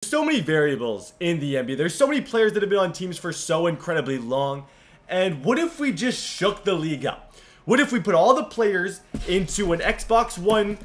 So many variables in the NBA. There's so many players that have been on teams for so incredibly long. And what if we just shook the league up? What if we put all the players into an Xbox One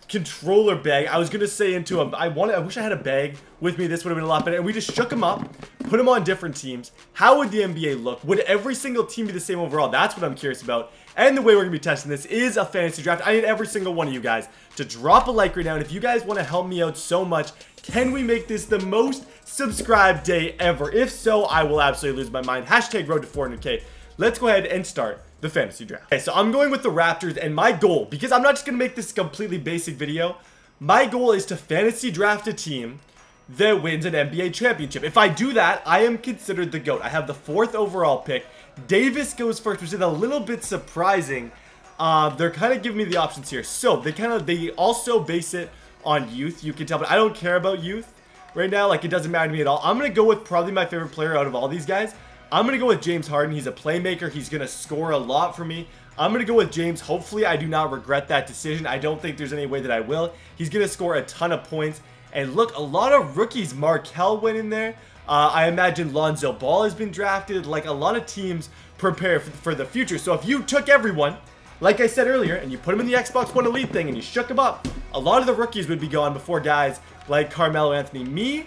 controller bag? I was gonna say into a, I wish I had a bag with me. This would have been a lot better. And we just shook them up, put them on different teams. How would the NBA look? Would every single team be the same overall? That's what I'm curious about. And the way we're gonna be testing this is a fantasy draft. I need every single one of you guys to drop a like right now. And if you guys want to help me out so much, can we make this the most subscribed day ever? If so, I will absolutely lose my mind. Hashtag road to 400K. Let's go ahead and start the fantasy draft. Okay, so I'm going with the Raptors, and my goal, because I'm not just gonna make this a completely basic video, my goal is to fantasy draft a team that wins an NBA championship. If I do that, I am considered the GOAT. I have the 4th overall pick. Davis goes first, which is a little bit surprising. They're kind of giving me the options here. So they also base it on youth, you can tell, but I don't care about youth right now. Like, it doesn't matter to me at all. I'm gonna go with probably my favorite player out of all these guys. I'm gonna go with James Harden. He's a playmaker. He's gonna score a lot for me. I'm gonna go with James. Hopefully I do not regret that decision. I don't think there's any way that I will. He's gonna score a ton of points. And look, a lot of rookies. Markelle went in there. I imagine Lonzo Ball has been drafted. Like, a lot of teams prepare for the future. So if you took everyone, like I said earlier, and you put them in the Xbox One Elite thing and you shook them up, a lot of the rookies would be gone before guys like Carmelo Anthony. Me,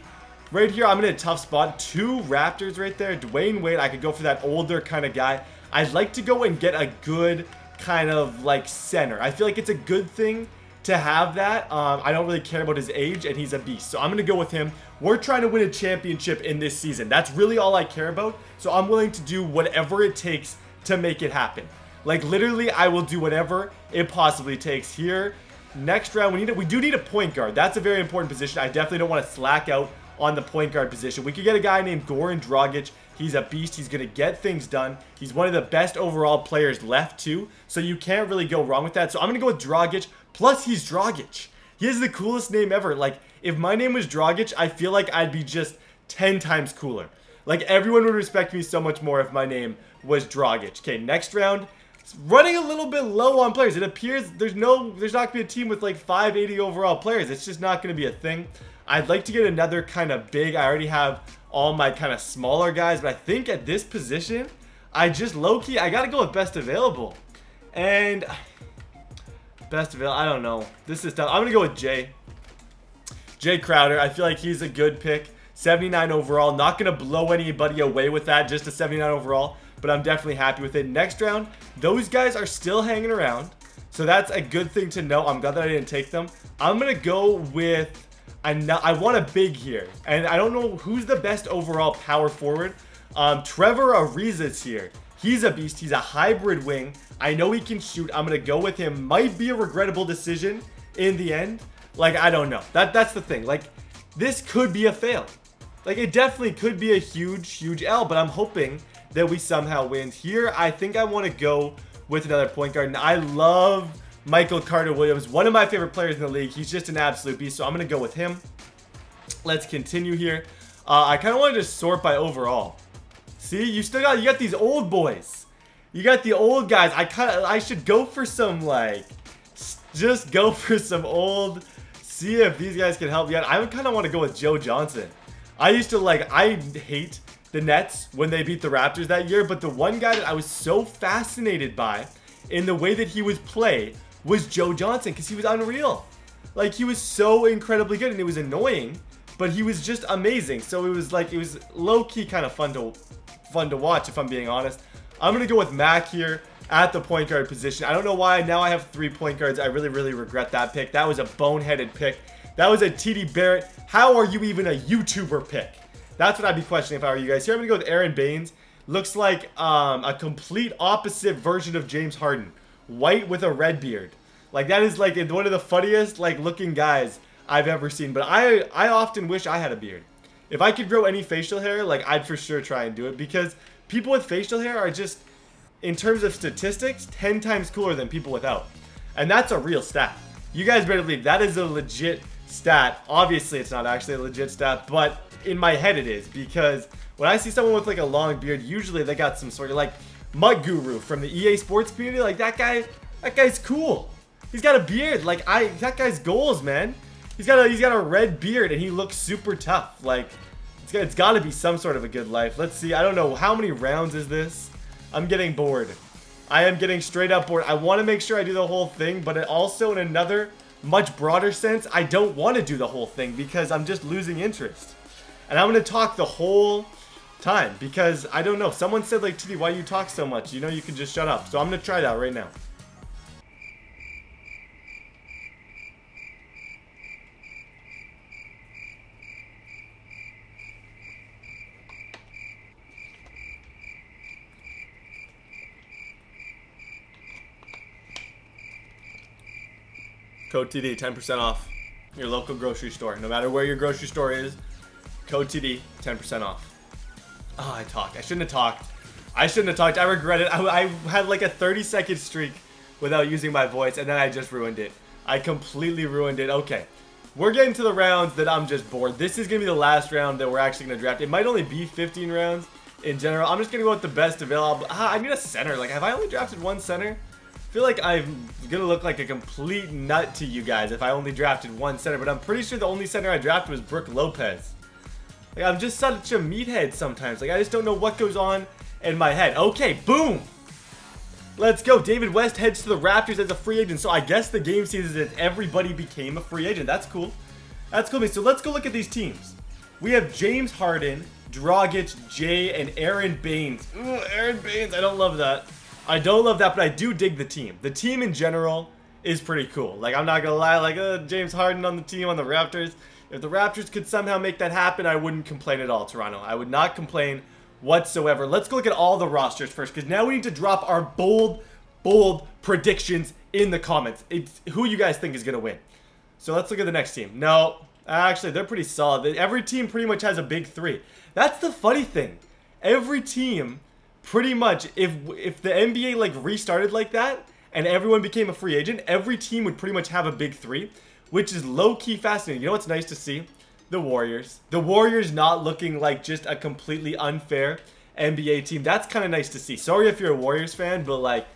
right here, I'm in a tough spot. 2 Raptors right there. Dwayne Wade, I could go for that older kind of guy. I'd like to go and get a good kind of like center. I feel like it's a good thing to have that. I don't really care about his age, and he's a beast. So I'm going to go with him. We're trying to win a championship in this season. That's really all I care about. So I'm willing to do whatever it takes to make it happen. Like, literally, I will do whatever it possibly takes here. Next round, we do need a point guard. That's a very important position. I definitely don't want to slack out on the point guard position. We could get a guy named Goran Dragic. He's a beast. He's going to get things done. He's one of the best overall players left, too. So you can't really go wrong with that. So I'm going to go with Dragic. Plus, he's Dragic. He has the coolest name ever. Like, if my name was Dragic, I feel like I'd be just 10 times cooler. Like, everyone would respect me so much more if my name was Dragic. Okay, next round. It's running a little bit low on players. It appears there's not going to be a team with like 580 overall players. It's just not going to be a thing. I'd like to get another kind of big. I already have all my kind of smaller guys, but I think at this position, I just low-key, I got to go with best available. And best available, I don't know. This is tough. I'm going to go with Jay Crowder. I feel like he's a good pick. 79 overall. Not going to blow anybody away with that. Just a 79 overall. But I'm definitely happy with it. Next round, those guys are still hanging around. So that's a good thing to know. I'm glad that I didn't take them. I'm going to go with, I want a big here. And I don't know who's the best overall power forward. Trevor Ariza's here. He's a beast. He's a hybrid wing. I know he can shoot. I'm going to go with him. Might be a regrettable decision in the end. Like, I don't know. That's the thing. Like, this could be a fail. Like, it definitely could be a huge L. But I'm hoping that we somehow win. Here, I think I want to go with another point guard. And I love Michael Carter-Williams, one of my favorite players in the league. He's just an absolute beast, so I'm going to go with him. Let's continue here. I kind of want to just sort by overall. See, you got these old boys. You got the old guys. I should go for some, like, just go for some old, see if these guys can help me out. I kind of want to go with Joe Johnson. I used to, like, I hate the Nets when they beat the Raptors that year, but the one guy that I was so fascinated by in the way that he would play was Joe Johnson, because he was unreal. Like, he was so incredibly good, and it was annoying, but he was just amazing. So it was like, it was low-key kind of fun to watch, if I'm being honest. I'm gonna go with Mac here at the point guard position. I don't know why now I have 3 point guards. I really regret that pick. That was a boneheaded pick. That was a TD Barrett. How are you even a YouTuber pick? That's what I'd be questioning if I were you guys. Here, I'm going to go with Aaron Baines. Looks like a complete opposite version of James Harden. White with a red beard. Like, that is like one of the funniest like looking guys I've ever seen. But I often wish I had a beard. If I could grow any facial hair, like, I'd for sure try and do it. Because people with facial hair are just, in terms of statistics, 10 times cooler than people without. And that's a real stat. You guys better believe that is a legit stat. Obviously, it's not actually a legit stat, but in my head it is, because when I see someone with like a long beard, usually they got some sort of like Mud Guru from the EA Sports community. Like, that guy's cool. He's got a beard. Like, that guy's goals, man. He's got a red beard and he looks super tough. Like, it's got to be some sort of a good life. Let's see. I don't know. How many rounds is this? I'm getting bored. I am getting straight up bored. I want to make sure I do the whole thing, but also in another much broader sense, I don't want to do the whole thing because I'm just losing interest. And I'm going to talk the whole time because I don't know. Someone said, like, TD, why do you talk so much? You know, you can just shut up. So I'm going to try that right now. Code TD, 10% off your local grocery store. No matter where your grocery store is, code TD, 10% off. Oh, I talked. I shouldn't have talked. I shouldn't have talked. I regret it. I had like a 30-second streak without using my voice, and then I just ruined it. I completely ruined it. Okay. We're getting to the rounds that I'm just bored. This is going to be the last round that we're actually going to draft. It might only be 15 rounds in general. I'm just going to go with the best available. I need a center. Like, have I only drafted one center? I feel like I'm gonna look like a complete nut to you guys if I only drafted one center, but I'm pretty sure the only center I drafted was Brook Lopez. Like, I'm just such a meathead sometimes. Like, I just don't know what goes on in my head. Okay, boom! Let's go. David West heads to the Raptors as a free agent. So I guess the game sees that everybody became a free agent. That's cool. That's cool. So let's go look at these teams. We have James Harden, Dragic, Jay, and Aaron Baines. Ooh, Aaron Baines. I don't love that. I don't love that, but I do dig the team. The team in general is pretty cool. Like, I'm not gonna lie, like, James Harden on the team on the Raptors. If the Raptors could somehow make that happen, I wouldn't complain at all, Toronto. I would not complain whatsoever. Let's go look at all the rosters first, because now we need to drop our bold predictions in the comments. It's who you guys think is gonna win. So let's look at the next team. No, actually, they're pretty solid. Every team pretty much has a big three. That's the funny thing. Every team... pretty much, if the NBA like restarted like that and everyone became a free agent, every team would pretty much have a big three, which is low-key fascinating. You know what's nice to see? The Warriors. The Warriors not looking like just a completely unfair NBA team. That's kind of nice to see. Sorry if you're a Warriors fan, but like,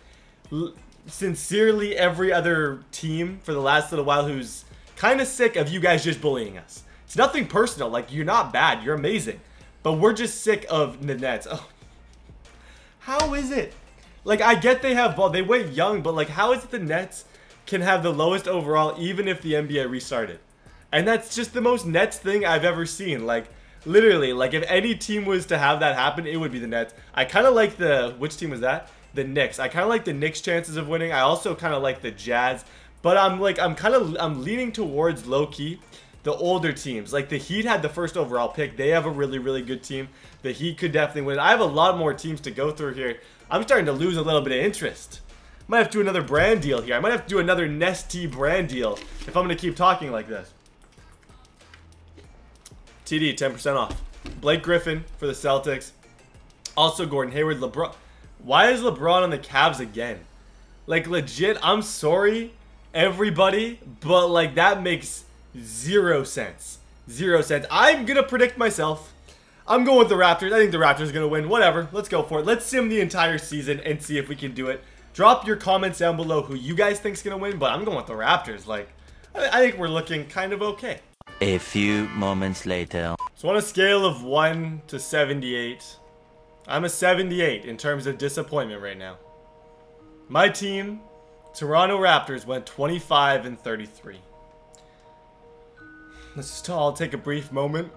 sincerely every other team for the last little while who's kind of sick of you guys just bullying us. It's nothing personal. Like, you're not bad. You're amazing. But we're just sick of the Nets. Oh. How is it? Like, I get they have ball. They went young, but like, how is it the Nets can have the lowest overall even if the NBA restarted? And that's just the most Nets thing I've ever seen. Like, literally, like, if any team was to have that happen, it would be the Nets. I kind of like the... which team was that? The Knicks. I kind of like the Knicks' chances of winning. I also kind of like the Jazz. But I'm leaning towards low-key the older teams. Like, the Heat had the first overall pick. They have a really, really good team. The Heat could definitely win. I have a lot more teams to go through here. I'm starting to lose a little bit of interest. Might have to do another brand deal here. I might have to do another Nestea brand deal if I'm going to keep talking like this. TD, 10% off. Blake Griffin for the Celtics. Also Gordon Hayward, LeBron. Why is LeBron on the Cavs again? Like, legit, I'm sorry, everybody, but like, that makes 0 sense. 0 cents. I'm going to predict myself. I'm going with the Raptors. I think the Raptors are going to win. Whatever. Let's go for it. Let's sim the entire season and see if we can do it. Drop your comments down below who you guys think is going to win, but I'm going with the Raptors. Like, I think we're looking kind of okay. A few moments later. So on a scale of 1 to 78, I'm a 78 in terms of disappointment right now. My team, Toronto Raptors, went 25-33. Let's just all take a brief moment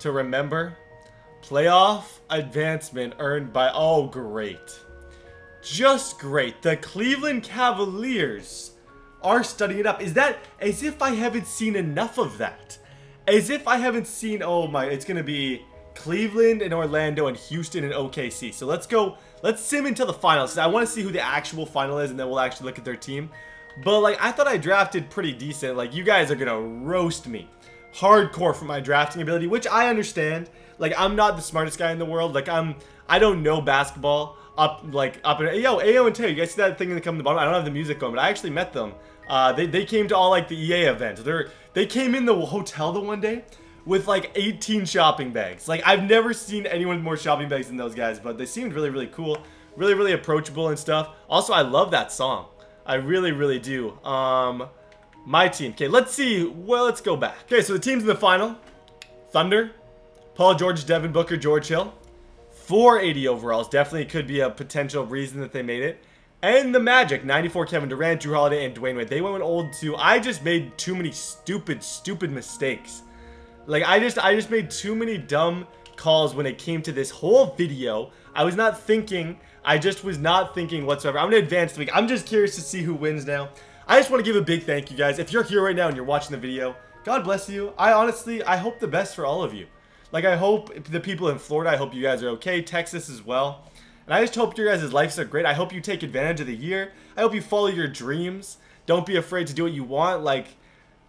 to remember. Playoff advancement earned by... oh, great. Just great. The Cleveland Cavaliers are studying it up. Is that as if I haven't seen enough of that? As if I haven't seen... oh my... it's going to be Cleveland and Orlando and Houston and OKC. So let's go... let's sim into the finals. I want to see who the actual final is and then we'll actually look at their team. But like, I thought I drafted pretty decent. Like, you guys are going to roast me hardcore for my drafting ability, which I understand. Like, I'm not the smartest guy in the world. Like, I don't know basketball up and yo, Ayo and Tay, you guys see that thing in the come to the bottom? I don't have the music going, but I actually met them. They came to all like the EA events. They came in the hotel the one day with like 18 shopping bags. Like, I've never seen anyone with more shopping bags than those guys, but they seemed really, really cool, really, really approachable and stuff. Also, I love that song. I really, really do. My team. Okay, let's see. Well, let's go back. Okay, so the teams in the final. Thunder, Paul George, Devin Booker, George Hill. 480 overalls. Definitely could be a potential reason that they made it. And the Magic, 94 Kevin Durant, Drew Holiday, and Dwayne Wade. They went old too. I just made too many stupid mistakes. Like, I just made too many dumb calls when it came to this whole video. I was not thinking. I just was not thinking whatsoever. I'm going to advance the week. I'm just curious to see who wins now. I just want to give a big thank you, guys. If you're here right now and you're watching the video, God bless you. I hope the best for all of you. Like, I hope the people in Florida, I hope you guys are okay. Texas as well. And I just hope your guys' lives are great. I hope you take advantage of the year. I hope you follow your dreams. Don't be afraid to do what you want. Like,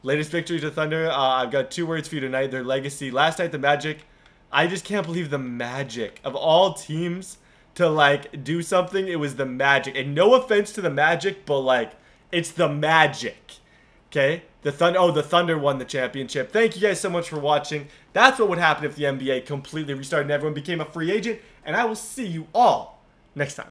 latest victory to Thunder. I've got 2 words for you tonight. Their legacy. Last night, the Magic. I just can't believe the Magic. Of all teams to, like, do something, it was the Magic. And no offense to the Magic, but, like, it's the Magic. Okay? The Thunder won the championship. Thank you guys so much for watching. That's what would happen if the NBA completely restarted and everyone became a free agent. And I will see you all next time.